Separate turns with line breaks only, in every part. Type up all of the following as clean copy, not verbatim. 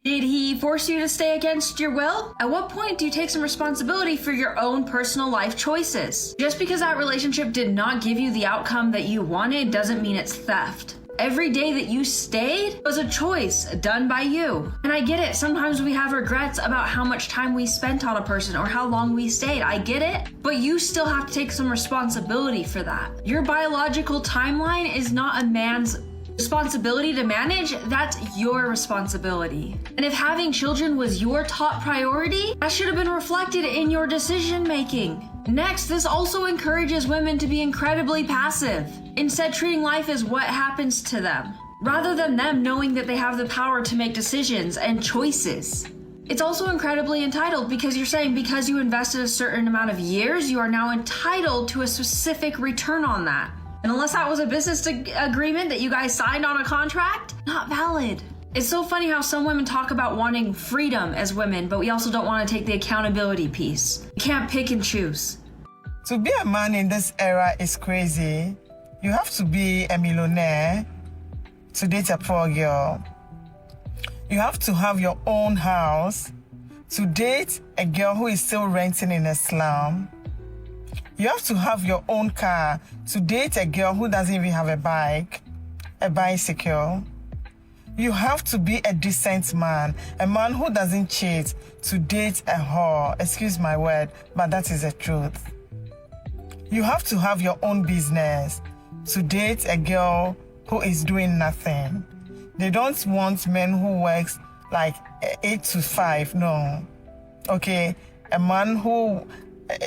Did he force you to stay against your will? At what point do you take some responsibility for your own personal life choices? Just because that relationship did not give you the outcome that you wanted doesn't mean it's theft. Every day that you stayed was a choice done by you. And I get it, sometimes we have regrets about how much time we spent on a person or how long we stayed. I get it, but you still have to take some responsibility for that. Your biological timeline is not a man's responsibility to manage, that's your responsibility. And if having children was your top priority, that should have been reflected in your decision making. Next, this also encourages women to be incredibly passive, instead treating life as what happens to them, rather than them knowing that they have the power to make decisions and choices. It's also incredibly entitled because you're saying because you invested a certain amount of years, you are now entitled to a specific return on that. And unless that was a business agreement that you guys signed on a contract, not valid. It's so funny how some women talk about wanting freedom as women, but we also don't want to take the accountability piece. You can't pick and choose.
To be a man in this era is crazy. You have to be a millionaire to date a poor girl. You have to have your own house to date a girl who is still renting in a slum. You have to have your own car to date a girl who doesn't even have a bicycle. You have to be a decent man, a man who doesn't cheat, to date a whore. Excuse my word, but that is the truth. You have to have your own business to date a girl who is doing nothing. They don't want men who works like 8 to 5, no. Okay, a man who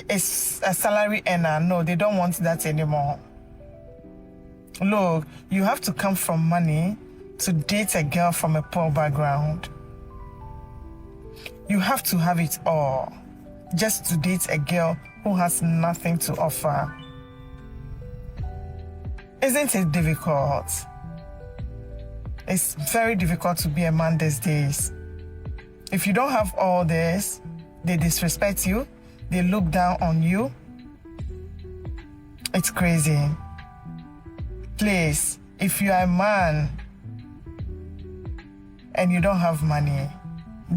is a salary earner, no, they don't want that anymore. Look, you have to come from money to date a girl from a poor background. You have to have it all just to date a girl who has nothing to offer. Isn't it difficult? It's very difficult to be a man these days. If you don't have all this, they disrespect you, they look down on you. It's crazy. Please, if you are a man and you don't have money,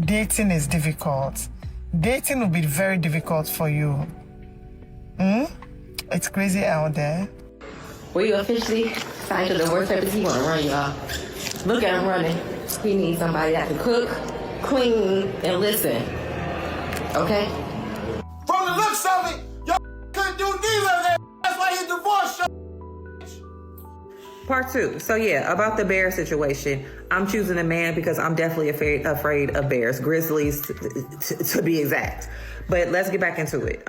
dating is difficult. Dating will be very difficult for you. It's crazy out there.
We officially signed the divorce papers. He wanna run, y'all. Look at him running. He needs somebody that can cook, clean, and listen. Okay?
From the looks of it, y'all couldn't do neither of that. That's why he divorced y'all.
Part 2. So yeah, about the bear situation. I'm choosing a man because I'm definitely afraid of bears, grizzlies to be exact. But let's get back into it.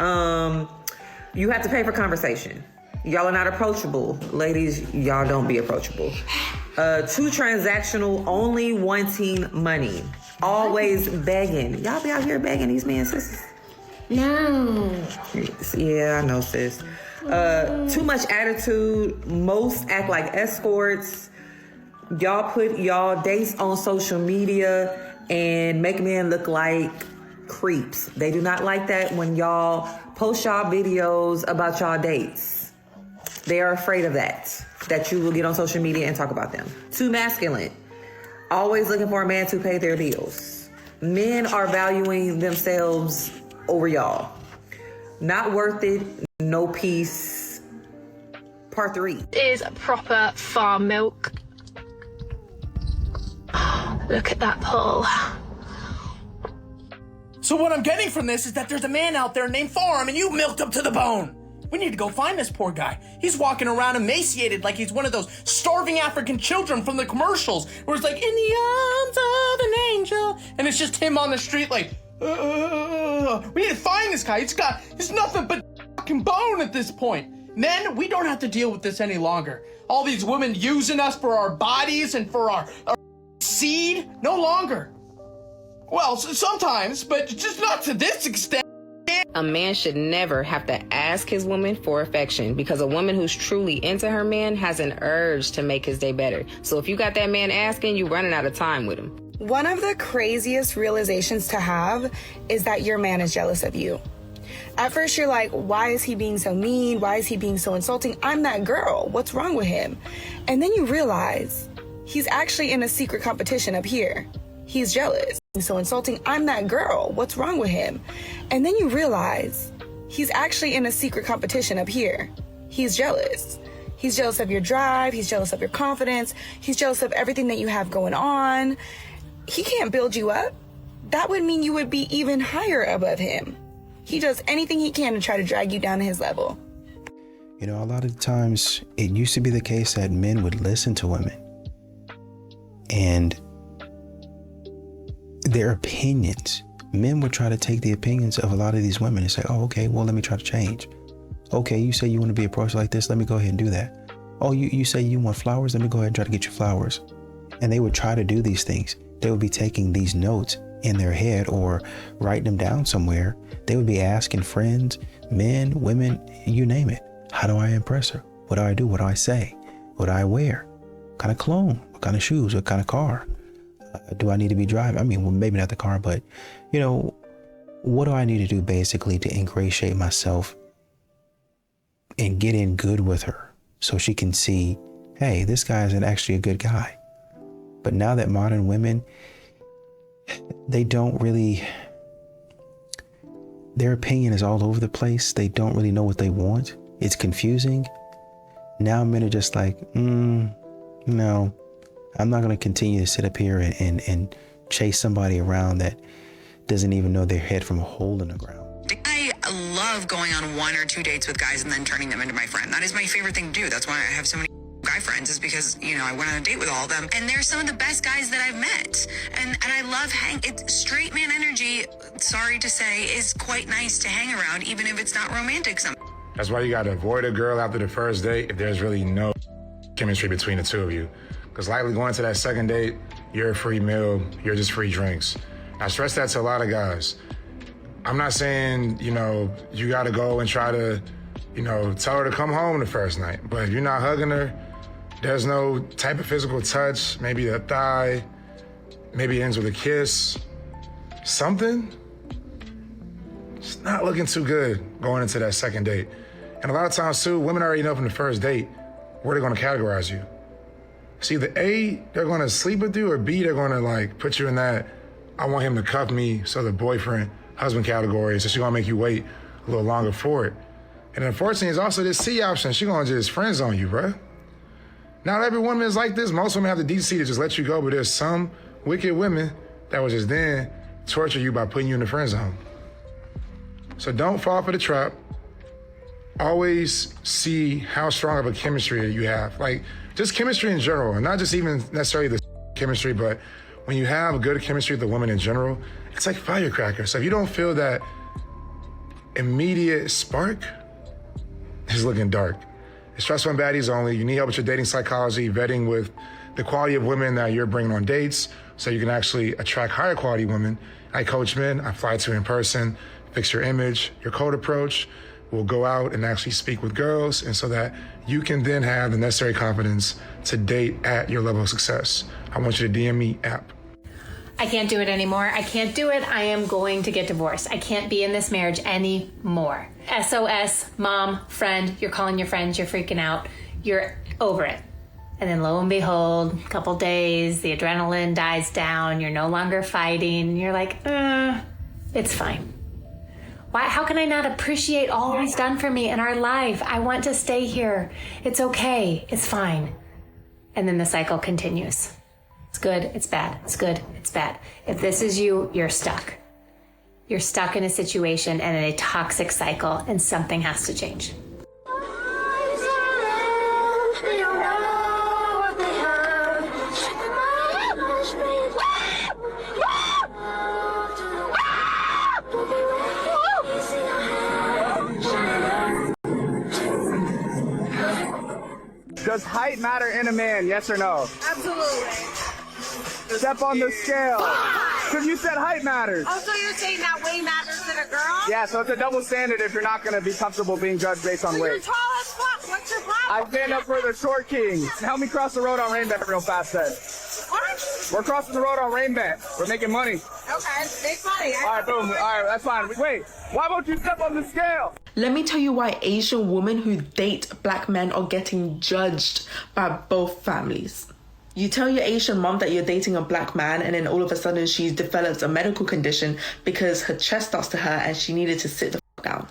You have to pay for conversation. Y'all are not approachable. Ladies, y'all don't be approachable. Too transactional, only wanting money. Always begging. Y'all be out here begging these men, sis?
No.
Yeah, I know, sis. Too much attitude. Most act like escorts. Y'all put y'all dates on social media and make men look like creeps. They do not like that when y'all post y'all videos about y'all dates. They are afraid of that you will get on social media and talk about them. Too masculine. Always looking for a man to pay their bills. Men are valuing themselves over y'all. Not worth it, no peace. Part 3.
Is proper farm milk. Look at that pull.
So what I'm getting from this is that there's a man out there named Farm and you milked him to the bone. We need to go find this poor guy. He's walking around emaciated like he's one of those starving African children from the commercials where it's like, in the arms of an angel. And it's just him on the street like, we need to find this guy. He's nothing but fucking bone at this point. And then we don't have to deal with this any longer. All these women using us for our bodies and for our seed, no longer. Well, sometimes, but just not to this extent.
A man should never have to ask his woman for affection because a woman who's truly into her man has an urge to make his day better. So if you got that man asking, you're running out of time with him.
One of the craziest realizations to have is that your man is jealous of you. At first you're like, why is he being so mean? Why is he being so insulting? I'm that girl. What's wrong with him? And then you realize he's actually in a secret competition up here. He's jealous. so insulting. I'm that girl. What's wrong with him? And then you realize he's actually in a secret competition up here. He's jealous. He's jealous of your drive. He's jealous of your confidence. He's jealous of everything that you have going on. He can't build you up. That would mean you would be even higher above him. He does anything he can to try to drag you down to his level.
You know, a lot of times it used to be the case that men would listen to women and their opinions. Men would try to take the opinions of a lot of these women and say, oh, okay, well, let me try to change. Okay, you say you want to be approached like this. Let me go ahead and do that. Oh, you say you want flowers. Let me go ahead and try to get you flowers. And they would try to do these things. They would be taking these notes in their head or writing them down somewhere. They would be asking friends, men, women, you name it. How do I impress her? What do I do? What do I say? What do I wear? What kind of cologne? What kind of shoes? What kind of car? Do I need to be driving? I mean, well, maybe not the car, but, you know, what do I need to do basically to ingratiate myself and get in good with her so she can see, hey, this guy isn't actually a good guy. But now that modern women, they don't really, their opinion is all over the place. They don't really know what they want. It's confusing. Now men are just like, no, I'm not going to continue to sit up here and chase somebody around that doesn't even know their head from a hole in the ground.
I love going on 1 or 2 dates with guys and then turning them into my friend. That is my favorite thing to do. That's why I have so many guy friends, is because, you know, I went on a date with all of them, and they're some of the best guys that I've met. And I love straight man energy, sorry to say, is quite nice to hang around, even if it's not romantic.
That's why you got to avoid a girl after the first date if there's really no chemistry between the two of you. Because likely going to that second date, you're a free meal, you're just free drinks. I stress that to a lot of guys. I'm not saying, you know, you got to go and try to, you know, tell her to come home the first night. But if you're not hugging her, there's no type of physical touch, maybe a thigh, maybe it ends with a kiss, something. It's not looking too good going into that second date. And a lot of times too, women already know from the first date where they're gonna categorize you. See, the A, they're gonna sleep with you, or B, they're gonna like put you in that, I want him to cuff me, so the boyfriend, husband category, so she's gonna make you wait a little longer for it. And unfortunately, there's also this C option. She's gonna just friend zone you, bruh. Not every woman is like this. Most women have the decency to just let you go, but there's some wicked women that will just then torture you by putting you in the friend zone. So don't fall for the trap. Always see how strong of a chemistry you have. Like, just chemistry in general, and not just even necessarily the chemistry, but when you have a good chemistry with a woman in general, it's like firecrackers. So if you don't feel that immediate spark, it's looking dark. It's Stressful and Baddies only. You need help with your dating psychology, vetting with the quality of women that you're bringing on dates so you can actually attract higher quality women. I coach men. I fly to in person, fix your image, your code approach. We'll go out and actually speak with girls, and so that you can then have the necessary confidence to date at your level of success. I want you to DM me app.
I can't do it anymore. I can't do it. I am going to get divorced. I can't be in this marriage anymore. SOS, mom, friend, you're calling your friends, you're freaking out, you're over it. And then lo and behold, a couple days, the adrenaline dies down, you're no longer fighting, you're like, it's fine. Why? How can I not appreciate all he's done for me in our life? I want to stay here. It's okay. It's fine. And then the cycle continues. It's good, it's bad, it's good, it's bad. If this is you, you're stuck. You're stuck in a situation and in a toxic cycle, and something has to change.
Does height matter in a man, yes or no?
Absolutely.
Step on the scale. Because you said height matters.
Oh, so you're saying that weight matters in a girl?
Yeah, so it's a double standard if you're not going to be comfortable being judged based on
But
weight.
you're tall as fuck. What's your problem?
I stand up for the short king. Help me cross the road on Rainbet real fast then.
What?
We're crossing the road on Rainbet. We're making money.
Okay, make money.
All right, boom. All right, that's fine. Wait, why won't you step on the scale?
Let me tell you why Asian women who date black men are getting judged by both families. You tell your Asian mom that you're dating a black man, and then all of a sudden she develops a medical condition because her chest starts to hurt and she needed to sit the f down.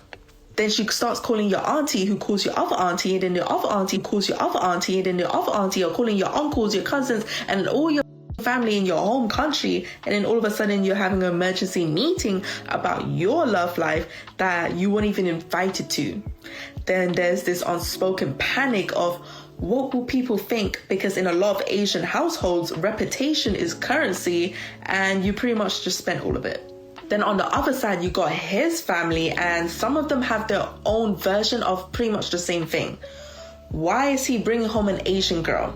Then she starts calling your auntie, who calls your other auntie, and then your other auntie calls your other auntie, and then your other auntie are calling your uncles, your cousins, and all your family in your home country. And then all of a sudden you're having an emergency meeting about your love life that you weren't even invited to. Then there's this unspoken panic of, what will people think? Because in a lot of Asian households, reputation is currency, and you pretty much just spent all of it. Then on the other side, you got his family, and some of them have their own version of pretty much the same thing. Why is he bringing home an Asian girl?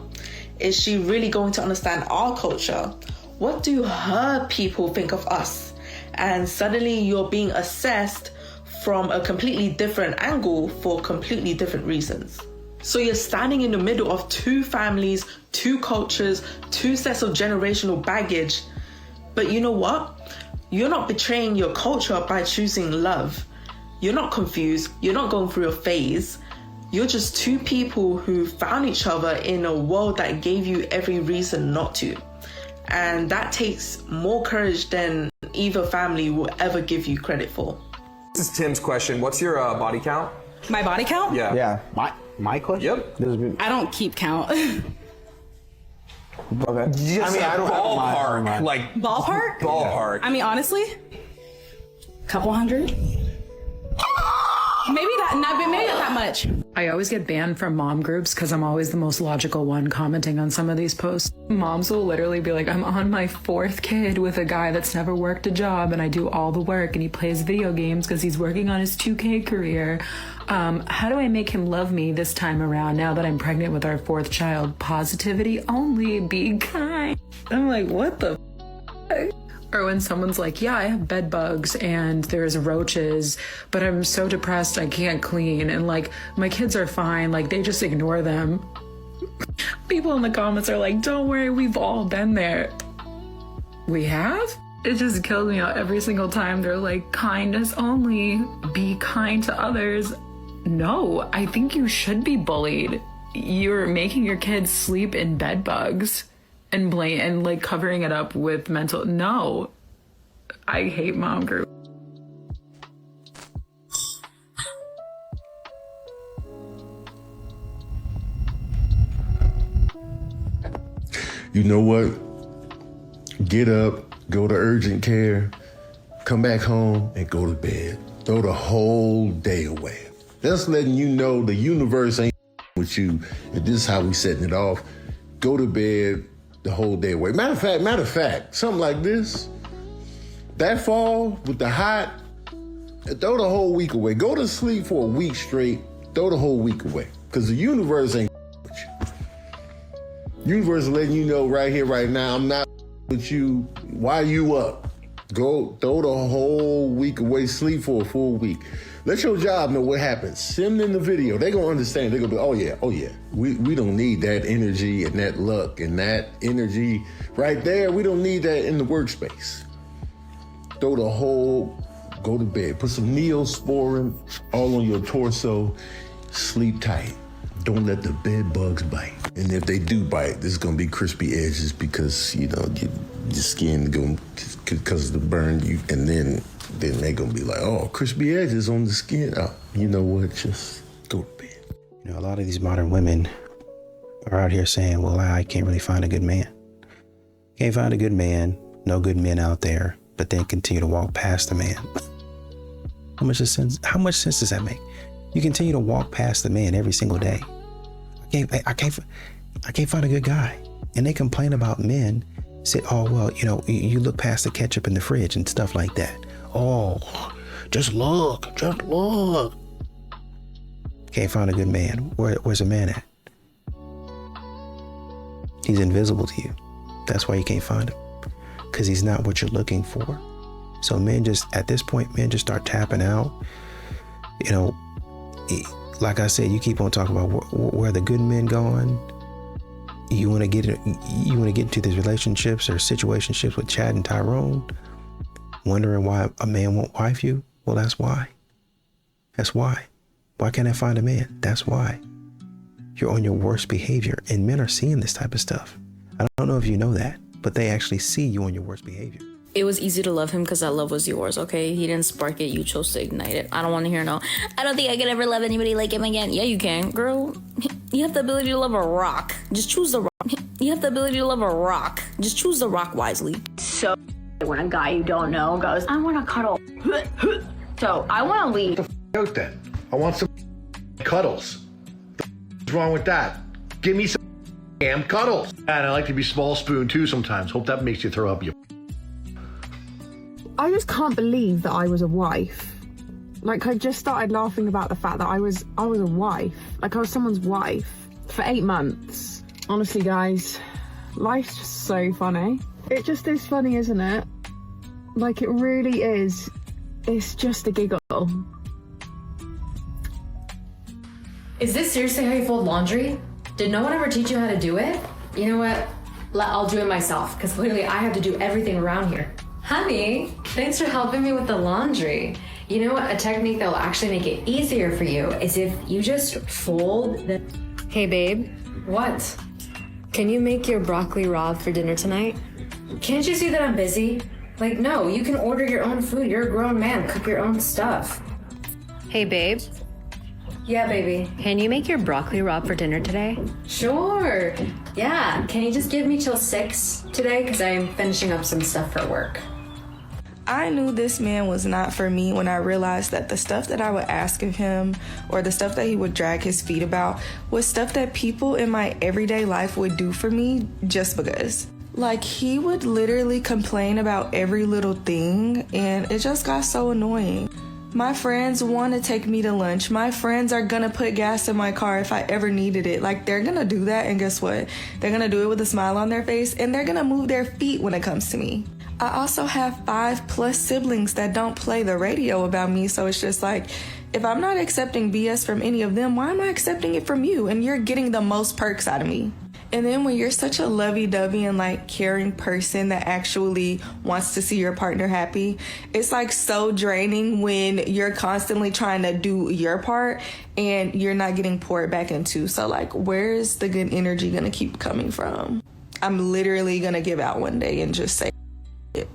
Is she really going to understand our culture? What do her people think of us? And suddenly you're being assessed from a completely different angle for completely different reasons. So you're standing in the middle of two families, two cultures, two sets of generational baggage. But you know what? You're not betraying your culture by choosing love. You're not confused. You're not going through a phase. You're just two people who found each other in a world that gave you every reason not to. And that takes more courage than either family will ever give you credit for.
This is Tim's question. What's your body count?
My body count?
Yeah.
Yeah. My question?
Yep.
I don't keep count.
Okay.
I mean,
I don't
ballpark.
have
Like
Ballpark?
ballpark.
I mean, honestly, couple hundred. Maybe not that much.
I always get banned from mom groups because I'm always the most logical one commenting on some of these posts. Moms will literally be like, I'm on my 4th kid with a guy that's never worked a job and I do all the work and he plays video games because he's working on his 2K career. How do I make him love me this time around now that I'm pregnant with our 4th child? Positivity only, be kind. I'm like, what the f***? Or when someone's like, yeah, I have bed bugs and there's roaches, but I'm so depressed I can't clean. And like, my kids are fine. Like, they just ignore them. People in the comments are like, don't worry, we've all been there. We have? It just kills me out every single time. They're like, kindness only, be kind to others. No, I think you should be bullied. You're making your kids sleep in bed bugs. And like covering it up with mental. No, I hate mom group.
You know what? Get up, go to urgent care, come back home, and go to bed. Throw the whole day away. That's letting you know the universe ain't with you. And this is how we setting it off. Go to bed the whole day away. Matter of fact, something like this, that fall with the hot, throw the whole week away. Go to sleep for a week straight, throw the whole week away. Because the universe ain't with you. Universe is letting you know right here, right now, I'm not with you. Why you up? Go throw the whole week away, sleep for a full week. Let your job know what happens. Send them the video. They're going to understand. They're going to be, oh yeah. We don't need that energy and that luck and that energy right there. We don't need that in the workspace. Throw the whole, go to bed. Put some Neosporin all on your torso. Sleep tight. Don't let the bed bugs bite. And if they do bite, there's going to be crispy edges because, you know, your skin going because of the burn. And then they're going to be like, oh, crispy edges on the skin. Oh, you know what? Just go to bed.
You know, a lot of these modern women are out here saying, well, I can't really find a good man. Can't find a good man. No good men out there. But then continue to walk past the man. How much sense does that make? You continue to walk past the man every single day. I can't find a good guy. And they complain about men. Say, oh, well, you know, you look past the ketchup in the fridge and stuff like that. Oh, just look. Can't find a good man. Where's a man at? He's invisible to you. That's why you can't find him. Because he's not what you're looking for. So at this point, men just start tapping out. You know, like I said, you keep on talking about where the good men going. You want to get into these relationships or situationships with Chad and Tyrone, wondering why a man won't wife you. Well, that's why. Why can't I find a man? That's why. You're on your worst behavior, and men are seeing this type of stuff. I don't know if you know that, but they actually see you on your worst behavior.
It was easy to love him because that love was yours, okay? He didn't spark it, you chose to ignite it. I don't want to hear no, I don't think I could ever love anybody like him again. Yeah, you can, girl. You have the ability to love a rock. Just choose the rock. You have the ability to love a rock. Just choose the rock wisely.
So when a guy you don't know goes, I want to cuddle. So I want to leave.
Out then. I want some cuddles. What's wrong with that? Give me some damn cuddles. And I like to be small spoon too sometimes. Hope that makes you throw up, you.
I just can't believe that I was a wife. Like, I just started laughing about the fact that I was a wife. Like, I was someone's wife for 8 months. Honestly, guys, life's just so funny. It just is funny, isn't it? Like, it really is. It's just a giggle.
Is this seriously how you fold laundry? Did no one ever teach you how to do it? You know what? I'll do it myself, because clearly I have to do everything around here. Honey, thanks for helping me with the laundry. You know what? A technique that will actually make it easier for you is if you just fold the...
Hey, babe.
What?
Can you make your broccoli rabe for dinner tonight?
Can't you see that I'm busy? Like, no, you can order your own food. You're a grown man. Cook your own stuff.
Hey, babe.
Yeah, baby.
Can you make your broccoli rabe for dinner today?
Sure. Yeah. Can you just give me till 6 today? Because I'm finishing up some stuff for work.
I knew this man was not for me when I realized that the stuff that I would ask of him or the stuff that he would drag his feet about was stuff that people in my everyday life would do for me just because. Like, he would literally complain about every little thing, and it just got so annoying. My friends want to take me to lunch. My friends are gonna put gas in my car if I ever needed it. Like, they're gonna do that, and guess what? They're gonna do it with a smile on their face, and they're gonna move their feet when it comes to me. I also have 5+ siblings that don't play the radio about me, so it's just like, if I'm not accepting BS from any of them, why am I accepting it from you? And you're getting the most perks out of me. And then when you're such a lovey-dovey and like caring person that actually wants to see your partner happy, it's like so draining when you're constantly trying to do your part and you're not getting poured back into. So like, where is the good energy gonna keep coming from? I'm literally gonna give out one day and just say it.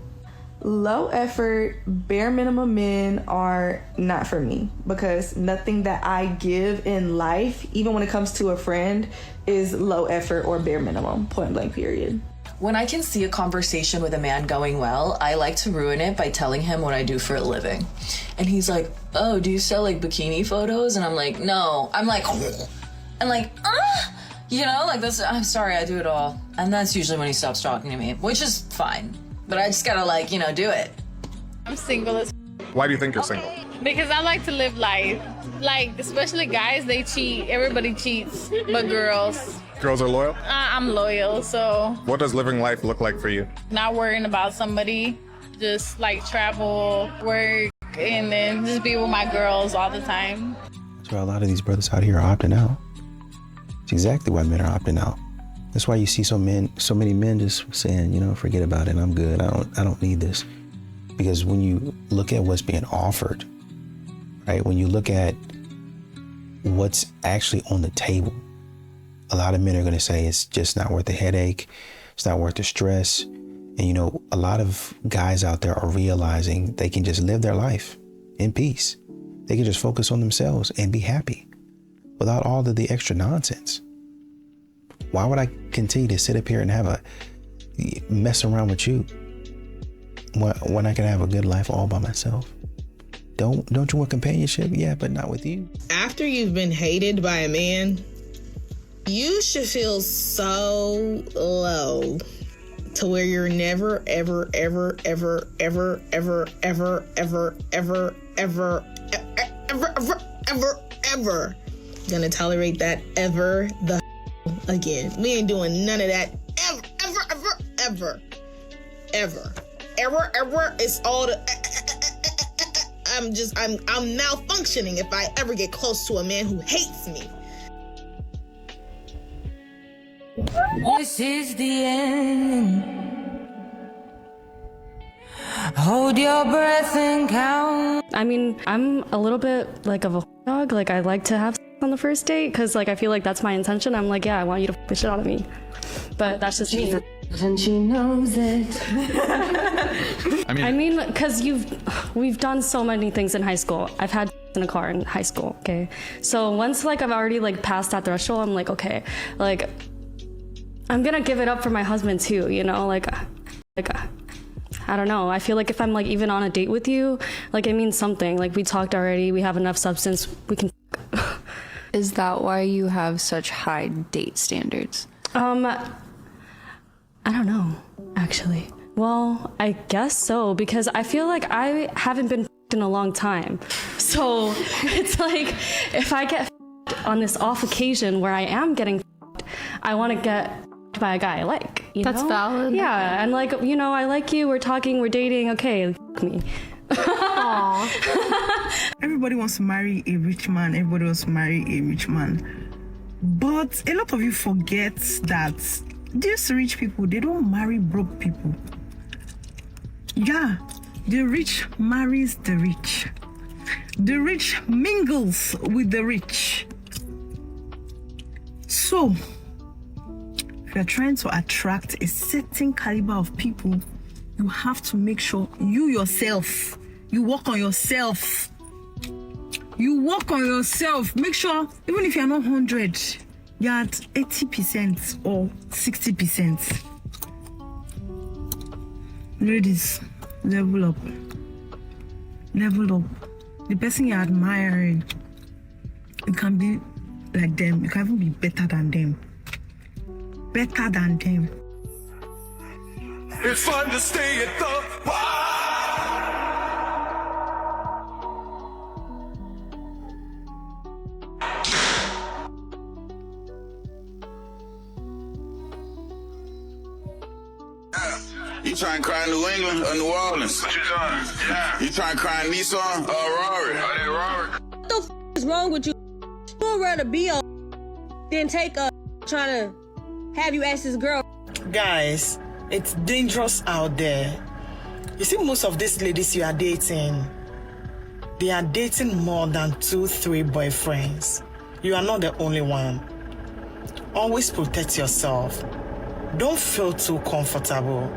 Low effort, bare minimum men are not for me because nothing that I give in life, even when it comes to a friend, is low effort or bare minimum, point blank period.
When I can see a conversation with a man going well, I like to ruin it by telling him what I do for a living. And he's like, oh, do you sell like bikini photos? And I'm like, no. I'm like, you know, like this, I'm sorry, I do it all. And that's usually when he stops talking to me, which is fine. But I just gotta like, you know, do it.
I'm single as
Why do you think you're single?
because I like to live life. Like, especially guys, they cheat. Everybody cheats, but girls.
Girls are loyal?
I'm loyal, so
What does living life look like for you?
not worrying about somebody. Just like travel, work, and then just be with my girls all the time.
That's why a lot of these brothers out here are opting out. It's exactly why men are opting out. That's why you see so many men just saying, you know, forget about it. I'm good. I don't need this. Because when you look at what's being offered, right? When you look at what's actually on the table, a lot of men are going to say it's just not worth the headache. It's not worth the stress. And, you know, a lot of guys out there are realizing they can just live their life in peace. They can just focus on themselves and be happy without all of the extra nonsense. Why would I continue to sit up here and have a mess around with you when I can have a good life all by myself? Don't you want companionship? Yeah, but not with you.
After you've been hated by a man, you should feel so low to where you're never, ever, ever, ever, ever, ever, ever, ever, ever, ever, ever gonna tolerate that ever the again. We ain't doing none of that ever. It's all the I'm malfunctioning if I ever get close to a man who hates me.
This is the end. Hold your breath and count.
I mean, I'm a little bit like of a dog. Like, I like to have on the first date because, like, I feel like that's my intention. I'm like, yeah, I want you to f the shit out of me. but that's just me.
And she knows it.
I mean, because we've done so many things in high school. I've had in a car in high school, okay? So once like I've already like passed that threshold, I'm like, okay, like I'm gonna give it up for my husband too, you know? Like I don't know. I feel like if I'm like even on a date with you, like it means something. Like we talked already, we have enough substance, we can.
Is that why you have such high date standards?
I don't know, actually. Well, I guess so, because I feel like I haven't been in a long time. So it's like, if I get on this off occasion where I am getting I want to get by a guy I like, you know?
That's valid.
Yeah, and like, you know, I like you, we're talking, we're dating, okay, me.
Everybody wants to marry a rich man, everybody wants to marry a rich man. But a lot of you forget that these rich people, they don't marry broke people. Yeah, the rich marries the rich. The rich mingles with the rich. So, if you're trying to attract a certain caliber of people, you have to make sure you yourself, you work on yourself. You work on yourself. Make sure, even if you're not 100, you're at 80% or 60%. Ladies, level up. Level up. The person you're admiring, you can be like them. You can even be better than them. Better than them.
It's fun to stay at the bar.
You trying to cry in New England or New Orleans?
What you doing? Yeah.
You trying to cry in Nissan or Rari?
Are they Rari?
What the f is wrong with you? You'd rather be on than take a trying to have you ask this girl.
Guys, it's dangerous out there. You see, most of these ladies you are dating, they are dating more than 2-3 boyfriends. You are not the only one. Always protect yourself. Don't feel too comfortable.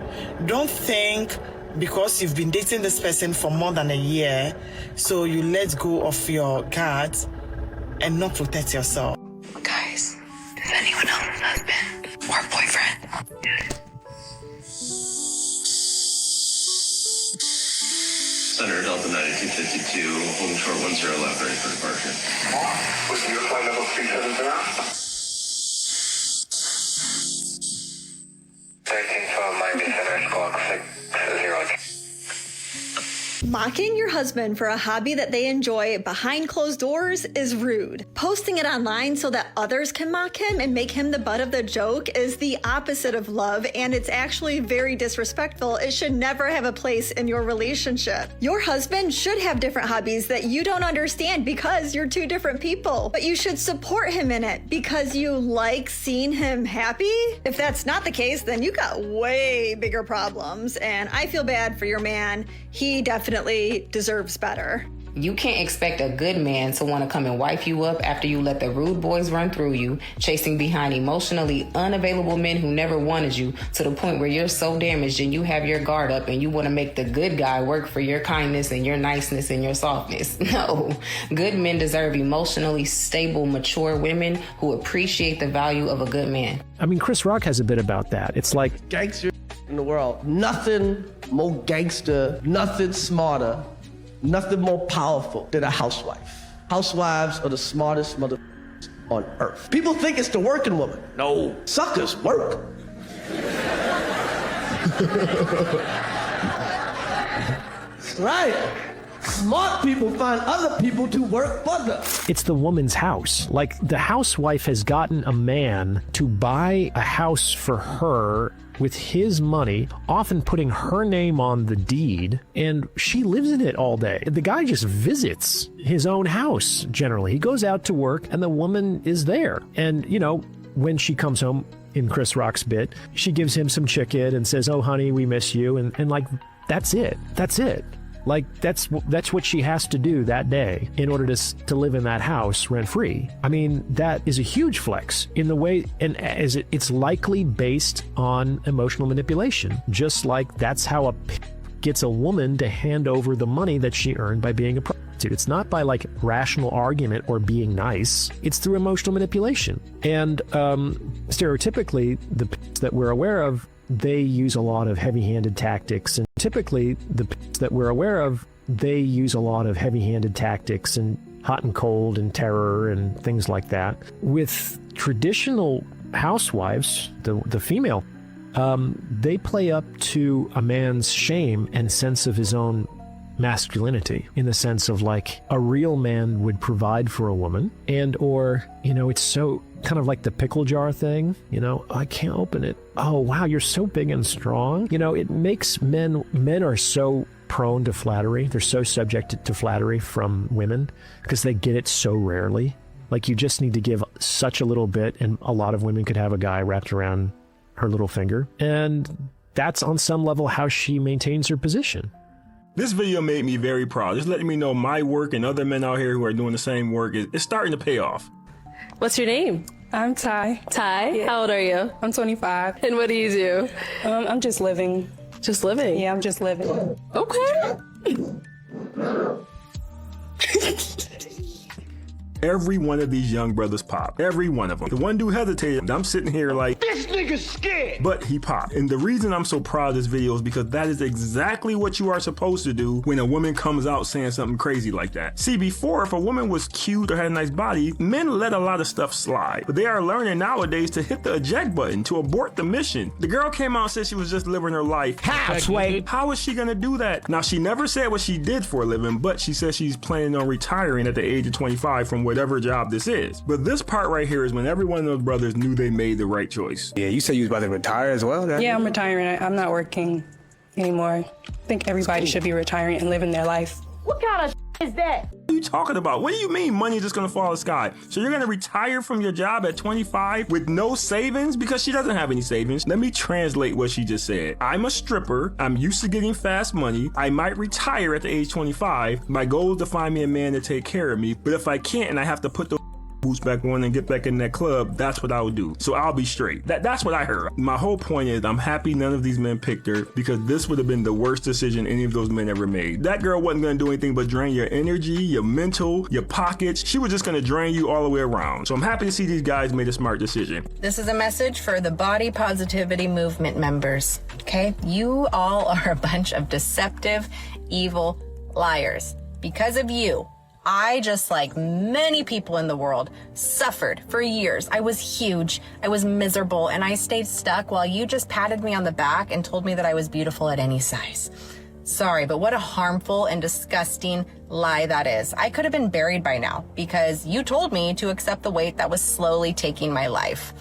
Don't think because you've been dating this person for more than a year, so you let go of your guard and not protect yourself.
Guys, does anyone else have husband or boyfriend?
Center Delta 9252, home short 1011, ready for departure.
With your flight level 370 now? 1312 Miami Center, squawk 600.
Mocking your husband for a hobby that they enjoy behind closed doors is rude. Posting it online so that others can mock him and make him the butt of the joke is the opposite of love, and it's actually very disrespectful. It should never have a place in your relationship. Your husband should have different hobbies that you don't understand because you're two different people, but you should support him in it because you like seeing him happy. If that's not the case, then you got way bigger problems, and I feel bad for your man. He definitely deserves better.
You can't expect a good man to want to come and wipe you up after you let the rude boys run through you, chasing behind emotionally unavailable men who never wanted you, to the point where you're so damaged and you have your guard up and you want to make the good guy work for your kindness and your niceness and your softness. No, good men deserve emotionally stable, mature women who appreciate the value of a good man.
I mean, Chris Rock has a bit about that. It's like
gangster in the world. Nothing more gangster, nothing smarter, nothing more powerful than a housewife. Housewives are the smartest mother on earth. People think it's the working woman. No, suckers work. That's right. Smart people find other people to work for them.
it's the woman's house. Like, the housewife has gotten a man to buy a house for her with his money, often putting her name on the deed, and she lives in it all day. The guy just visits his own house, generally. He goes out to work, and the woman is there. And, you know, when she comes home, in Chris Rock's bit, she gives him some chicken and says, "Oh, honey, we miss you." And like, that's it. That's it. Like, that's what she has to do that day in order to live in that house rent-free. I mean, that is a huge flex in the way, and as it's likely based on emotional manipulation, just like that's how a gets a woman to hand over the money that she earned by being a prostitute. It's not by like rational argument or being nice. It's through emotional manipulation. And stereotypically, the that we're aware of, they use a lot of heavy-handed tactics. And typically, the that we're aware of, they use a lot of heavy-handed tactics and hot and cold and terror and things like that. With traditional housewives, the female, they play up to a man's shame and sense of his own masculinity, in the sense of like a real man would provide for a woman, and or, you know, it's so kind of like the pickle jar thing, you know, I can't open it. Oh, wow, you're so big and strong. You know, it makes men are so prone to flattery. They're so subjected to flattery from women because they get it so rarely. Like, you just need to give such a little bit, and a lot of women could have a guy wrapped around her little finger. And that's on some level how she maintains her position.
This video made me very proud. Just letting me know my work and other men out here who are doing the same work is starting to pay off.
What's your name? I'm Ty. Ty? Yeah. How old are you? I'm 25. And what do you do? I'm just living. Just living? Yeah, I'm just living. Okay.
Every one of these young brothers popped. Every one of them. The one dude hesitated. I'm sitting here like,
this nigga's scared.
But he popped. And the reason I'm so proud of this video is because that is exactly what you are supposed to do when a woman comes out saying something crazy like that. See, before, if a woman was cute or had a nice body, men let a lot of stuff slide. But they are learning nowadays to hit the eject button, to abort the mission. The girl came out and said she was just living her life. How is she gonna do that? Now, she never said what she did for a living, but she said she's planning on retiring at the age of 25 from whatever job this is. But this part right here is when every one of those brothers knew they made the right choice.
Yeah, you said you was about to retire as well?
Yeah, I'm retiring. I'm not working anymore. I think everybody should be retiring and living their life.
What kind of is that?
What are you talking about? What do you mean money is just gonna fall out of the sky? So you're gonna retire from your job at 25 with no savings? Because she doesn't have any savings. Let me translate what she just said. I'm a stripper. I'm used to getting fast money. I might retire at the age 25. My goal is to find me a man to take care of me. But if I can't and I have to put the boots back on and get back in that club, that's what I would do. So I'll be straight. That's what I heard. My whole point is I'm happy none of these men picked her, because this would have been the worst decision any of those men ever made. That girl wasn't going to do anything but drain your energy, your mental, your pockets. She was just going to drain you all the way around. So I'm happy to see these guys made a smart decision.
This is a message for the body positivity movement members, okay? You all are a bunch of deceptive, evil liars. Because of you, I, just like many people in the world, suffered for years. I was huge, I was miserable, and I stayed stuck while you just patted me on the back and told me that I was beautiful at any size. Sorry, but what a harmful and disgusting lie that is. I could have been buried by now because you told me to accept the weight that was slowly taking my life.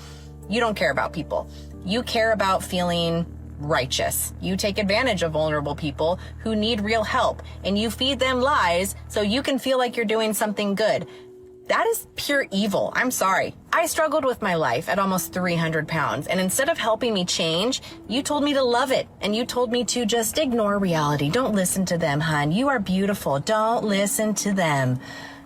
You don't care about people. You care about feeling righteous. You take advantage of vulnerable people who need real help, and you feed them lies so you can feel like you're doing something good. That is pure evil. I'm sorry. I struggled with my life at almost 300 pounds, and instead of helping me change, you told me to love it, and you told me to just ignore reality. Don't listen to them, hun. You are beautiful. Don't listen to them.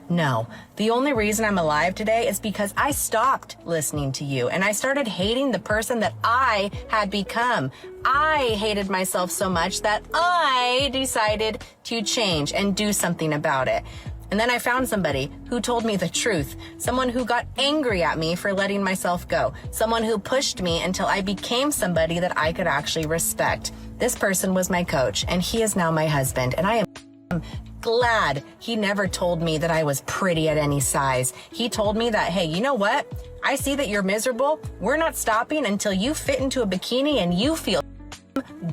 No, the only reason I'm alive today is because I stopped listening to you and I started hating the person that I had become. I hated myself so much that I decided to change and do something about it. And then I found somebody who told me the truth, someone who got angry at me for letting myself go, someone who pushed me until I became somebody that I could actually respect. This person was my coach, and he is now my husband, and I am glad he never told me that I was pretty at any size. He told me that, hey, you know what? I see that you're miserable. We're not stopping until you fit into a bikini and you feel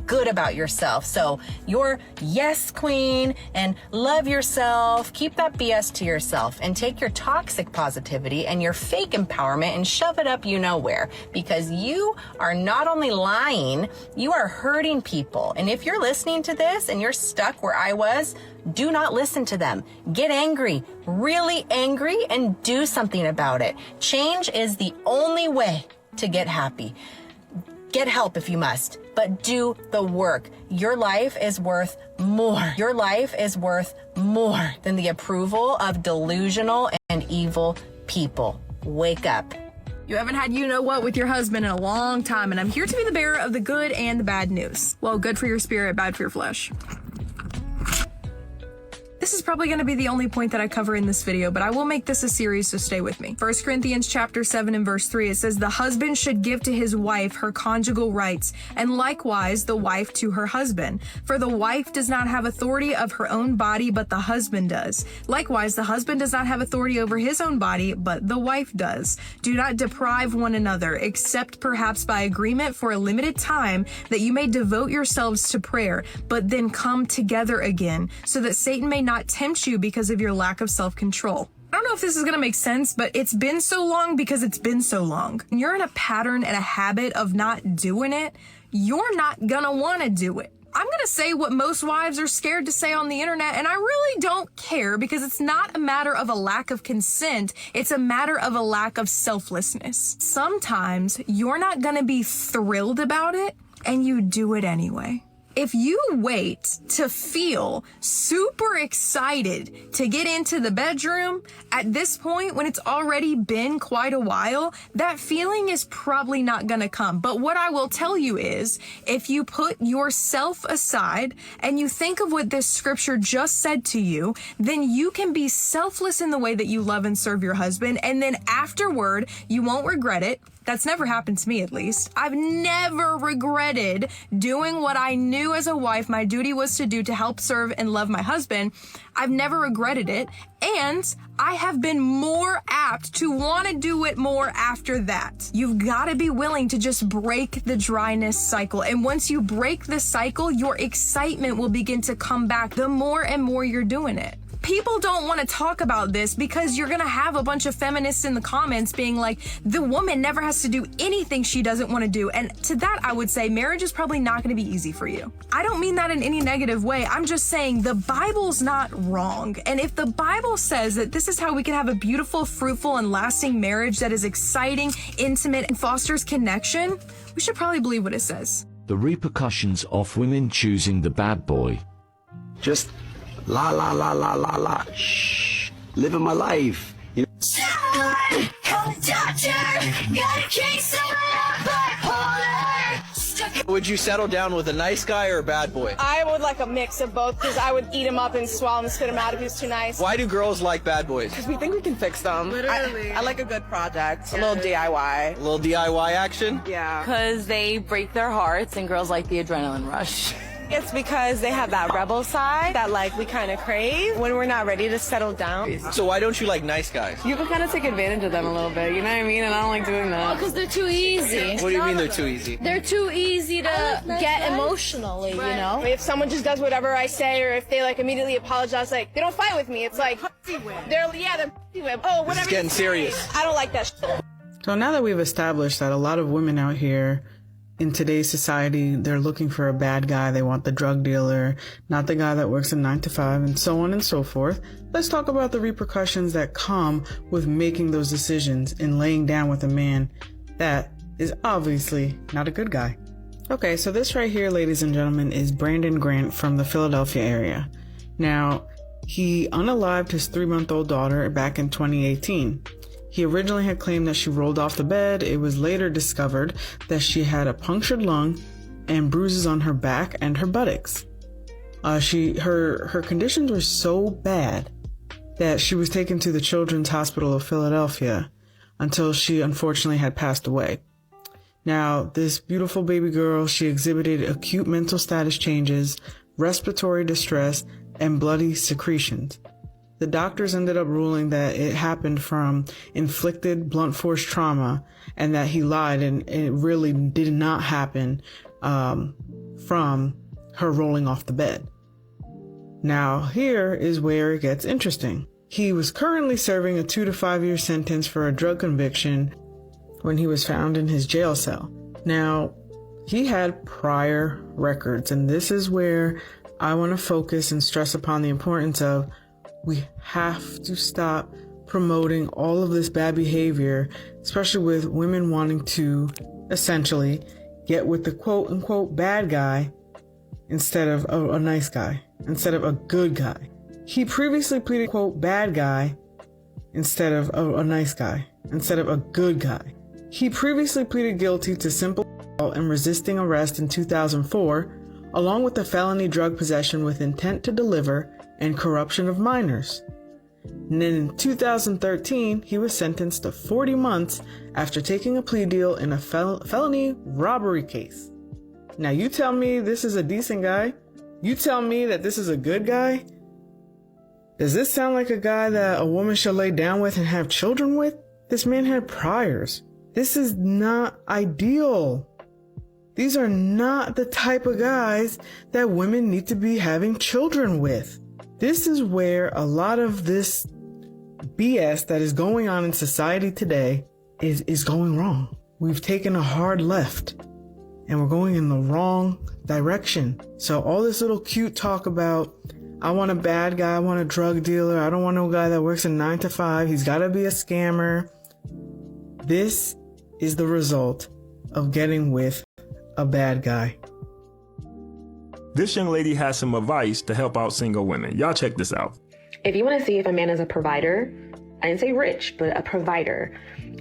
good about yourself. So you're yes queen and love yourself. Keep that BS to yourself and take your toxic positivity and your fake empowerment and shove it up you know where, because you are not only lying, you are hurting people. And if you're listening to this and you're stuck where I was, do not listen to them. Get angry, really angry, and do something about it. Change is the only way to get happy. Get help if you must, but do the work. Your life is worth more. Your life is worth more than the approval of delusional and evil people. Wake up.
You haven't had you-know-what with your husband in a long time, and I'm here to be the bearer of the good and the bad news. Well, good for your spirit, bad for your flesh. This is probably going to be the only point that I cover in this video, but I will make this a series, so stay with me. 1 Corinthians chapter 7 and verse 3, it says, the husband should give to his wife her conjugal rights, and likewise the wife to her husband. For the wife does not have authority of her own body, but the husband does. Likewise, the husband does not have authority over his own body, but the wife does. Do not deprive one another, except perhaps by agreement for a limited time, that you may devote yourselves to prayer, but then come together again, so that Satan may not tempt you because of your lack of self-control. I don't know if this is going to make sense, but it's been so long because it's been so long. When you're in a pattern and a habit of not doing it, you're not going to want to do it. I'm going to say what most wives are scared to say on the internet, and I really don't care because it's not a matter of a lack of consent. It's a matter of a lack of selflessness. Sometimes you're not going to be thrilled about it, and you do it anyway. If you wait to feel super excited to get into the bedroom at this point when it's already been quite a while, that feeling is probably not going to come. But what I will tell you is, if you put yourself aside and you think of what this scripture just said to you, then you can be selfless in the way that you love and serve your husband. And then afterward, you won't regret it. That's never happened to me, at least. I've never regretted doing what I knew as a wife my duty was to do to help serve and love my husband. I've never regretted it. And I have been more apt to want to do it more after that. You've got to be willing to just break the dryness cycle. And once you break the cycle, your excitement will begin to come back the more and more you're doing it. People don't want to talk about this because you're going to have a bunch of feminists in the comments being like, the woman never has to do anything she doesn't want to do. And to that, I would say marriage is probably not going to be easy for you. I don't mean that in any negative way. I'm just saying the Bible's not wrong. And if the Bible says that this is how we can have a beautiful, fruitful, and lasting marriage that is exciting, intimate, and fosters connection, we should probably believe what it says.
The repercussions of women choosing the bad boy.
Just la la la la la la. Shh. Living my life. You know?
Would you settle down with a nice guy or a bad boy?
I would like a mix of both because I would eat him up and swallow him and spit him out if he was too nice.
Why do girls like bad boys?
Because we think we can fix them.
Literally.
I like a good project. A little DIY.
A little DIY action?
Yeah.
Because they break their hearts and girls like the adrenaline rush.
It's because they have that rebel side that like we kind of crave when we're not ready to settle down.
So why don't you like nice guys?
You can kind of take advantage of them a little bit, you know what I mean? And I don't like doing that.
Because they're too easy.
What do you mean they're too easy?
They're too easy to get emotionally, you know?
If someone just does whatever I say or if they like immediately apologize, like they don't fight with me. It's like, they're oh, whatever.
It's getting serious.
I don't like that shit.
So now that we've established that a lot of women out here in today's society, they're looking for a bad guy. They want the drug dealer, not the guy that works a 9 to 5, and so on and so forth. Let's talk about the repercussions that come with making those decisions and laying down with a man that is obviously not a good guy. Okay, so this right here, ladies and gentlemen, is Brandon Grant from the Philadelphia area. Now, he unalived his 3-month-old daughter back in 2018. He originally had claimed that she rolled off the bed. It was later discovered that she had a punctured lung and bruises on her back and her buttocks. Her conditions were so bad that she was taken to the Children's Hospital of Philadelphia until she unfortunately had passed away. Now, this beautiful baby girl, she exhibited acute mental status changes, respiratory distress, and bloody secretions. The doctors ended up ruling that it happened from inflicted blunt force trauma and that he lied and it really did not happen from her rolling off the bed. Now, here is where it gets interesting. He was currently serving a 2 to 5 year sentence for a drug conviction when he was found in his jail cell. Now, he had prior records, and this is where I want to focus and stress upon the importance of we have to stop promoting all of this bad behavior, especially with women wanting to essentially get with the quote unquote bad guy instead of a nice guy, instead of a good guy. He previously pleaded quote bad guy instead of a nice guy, instead of a good guy. He previously pleaded guilty to simple assault and resisting arrest in 2004, along with the felony drug possession with intent to deliver and corruption of minors. And then in 2013, he was sentenced to 40 months after taking a plea deal in a felony robbery case. Now you tell me this is a decent guy? You tell me that this is a good guy? Does this sound like a guy that a woman should lay down with and have children with? This man had priors. This is not ideal. These are not the type of guys that women need to be having children with. This is where a lot of this BS that is going on in society today is going wrong. We've taken a hard left and we're going in the wrong direction. So all this little cute talk about, I want a bad guy, I want a drug dealer, I don't want no guy that works a 9 to 5, he's gotta be a scammer. This is the result of getting with a bad guy.
This young lady has some advice to help out single women. Y'all check this out.
If you want to see if a man is a provider, I didn't say rich, but a provider,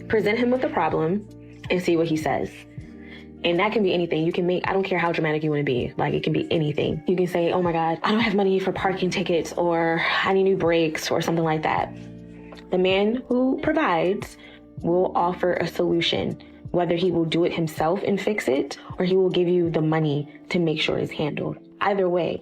present him with a problem and see what he says. And that can be anything. You can make, I don't care how dramatic you want to be. Like, it can be anything. You can say, oh my God, I don't have money for parking tickets, or I need new brakes, or something like that. The man who provides will offer a solution, whether he will do it himself and fix it, or he will give you the money to make sure it's handled. Either way,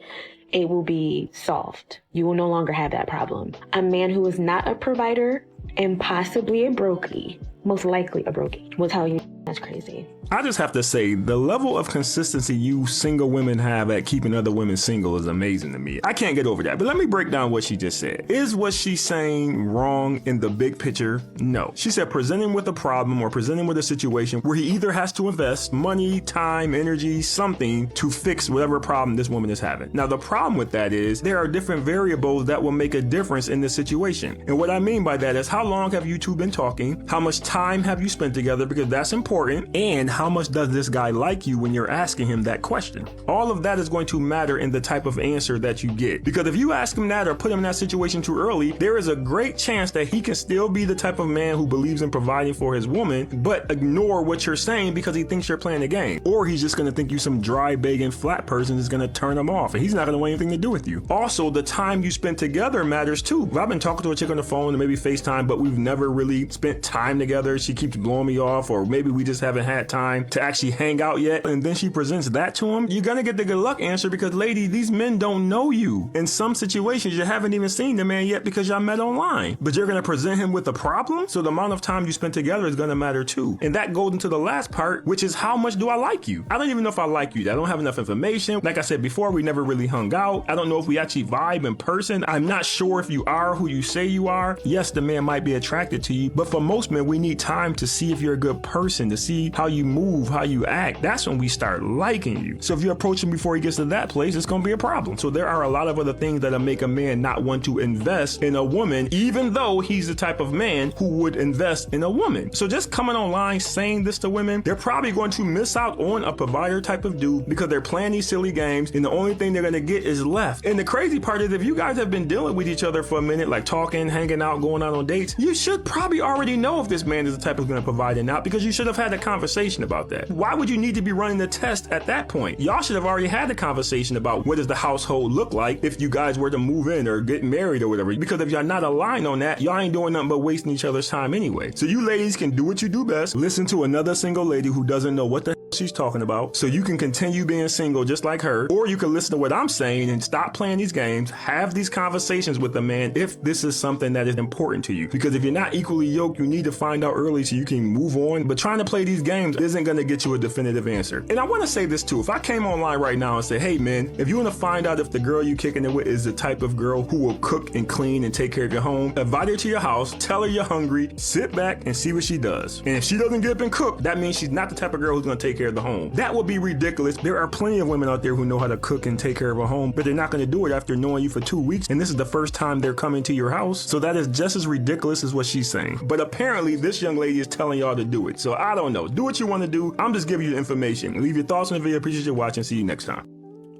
it will be solved. You will no longer have that problem. A man who is not a provider and possibly a brokey, most likely a brokey, will tell you that's crazy.
I just have to say, the level of consistency you single women have at keeping other women single is amazing to me. I can't get over that. But let me break down what she just said. Is what she's saying wrong in the big picture? No. She said presenting with a problem or presenting with a situation where he either has to invest money, time, energy, something to fix whatever problem this woman is having. Now, the problem with that is there are different variables that will make a difference in this situation. And what I mean by that is, how long have you two been talking? How much time have you spent together? Because that's important. And how much does this guy like you when you're asking him that question? All of that is going to matter in the type of answer that you get. Because if you ask him that or put him in that situation too early, there is a great chance that he can still be the type of man who believes in providing for his woman, but ignore what you're saying because he thinks you're playing a game. Or he's just going to think you some dry, begging, flat person is going to turn him off, and he's not going to want anything to do with you. Also, the time you spend together matters too. If I've been talking to a chick on the phone and maybe FaceTime, but we've never really spent time together, she keeps blowing me off, or maybe we just haven't had time to actually hang out yet, and then she presents that to him, you're gonna get the good luck answer because, lady, these men don't know you. In some situations, you haven't even seen the man yet because y'all met online, but you're gonna present him with a problem, so the amount of time you spend together is gonna matter too. And that goes into the last part, which is, how much do I like you? I don't even know if I like you. I don't have enough information. Like I said before, we never really hung out. I don't know if we actually vibe in person. I'm not sure if you are who you say you are. Yes, the man might be attracted to you, but for most men, we need time to see if you're a good person, to see how you move, how you act. That's when we start liking you. So if you approach him before he gets to that place, it's going to be a problem. So there are a lot of other things that'll make a man not want to invest in a woman, even though he's the type of man who would invest in a woman. So just coming online saying this to women, they're probably going to miss out on a provider type of dude because they're playing these silly games, and the only thing they're going to get is left. And the crazy part is, if you guys have been dealing with each other for a minute, like talking, hanging out, going out on dates, you should probably already know if this man is the type who's going to provide or not, because you should have had a conversation about that. Why would you need to be running the test at that point? Y'all should have already had a conversation about what does the household look like if you guys were to move in or get married or whatever, because if y'all not aligned on that, y'all ain't doing nothing but wasting each other's time anyway. So you ladies can do what you do best. Listen to another single lady who doesn't know what the she's talking about, so you can continue being single just like her, or you can listen to what I'm saying and stop playing these games, have these conversations with the man if this is something that is important to you. Because if you're not equally yoked, you need to find out early so you can move on. But trying to play these games isn't going to get you a definitive answer. And I want to say this too. If I came online right now and say, hey man, if you want to find out if the girl you kicking it with is the type of girl who will cook and clean and take care of your home, invite her to your house, tell her you're hungry, sit back and see what she does. And if she doesn't get up and cook, that means she's not the type of girl who's going to take care care of the home. That would be ridiculous. There are plenty of women out there who know how to cook and take care of a home, but they're not going to do it after knowing you for 2 weeks, and this is the first time they're coming to your house. So that is just as ridiculous as what she's saying. But apparently this young lady is telling y'all to do it. So I don't know. Do what you want to do. I'm just giving you the information. Leave your thoughts on the video. Appreciate you watching. See you next time.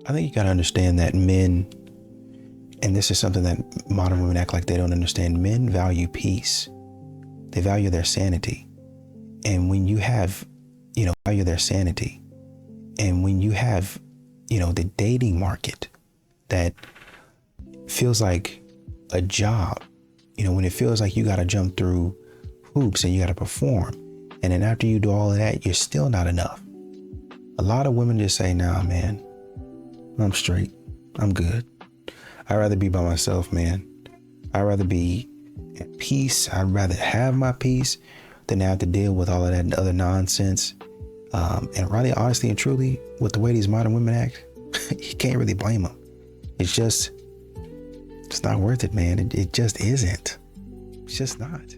I think you got to understand that men, and this is something that modern women act like they don't understand, men value peace. They value their sanity. And when you have, value their sanity. And when you have, the dating market that feels like a job, when it feels like you got to jump through hoops and you got to perform. And then after you do all of that, you're still not enough. A lot of women just say, nah, man, I'm straight. I'm good. I'd rather be by myself, man. I'd rather be at peace. I'd rather have my peace than have to deal with all of that other nonsense. And really, honestly and truly, with the way these modern women act, you can't really blame them. It's not worth it, man. It just isn't. It's just not.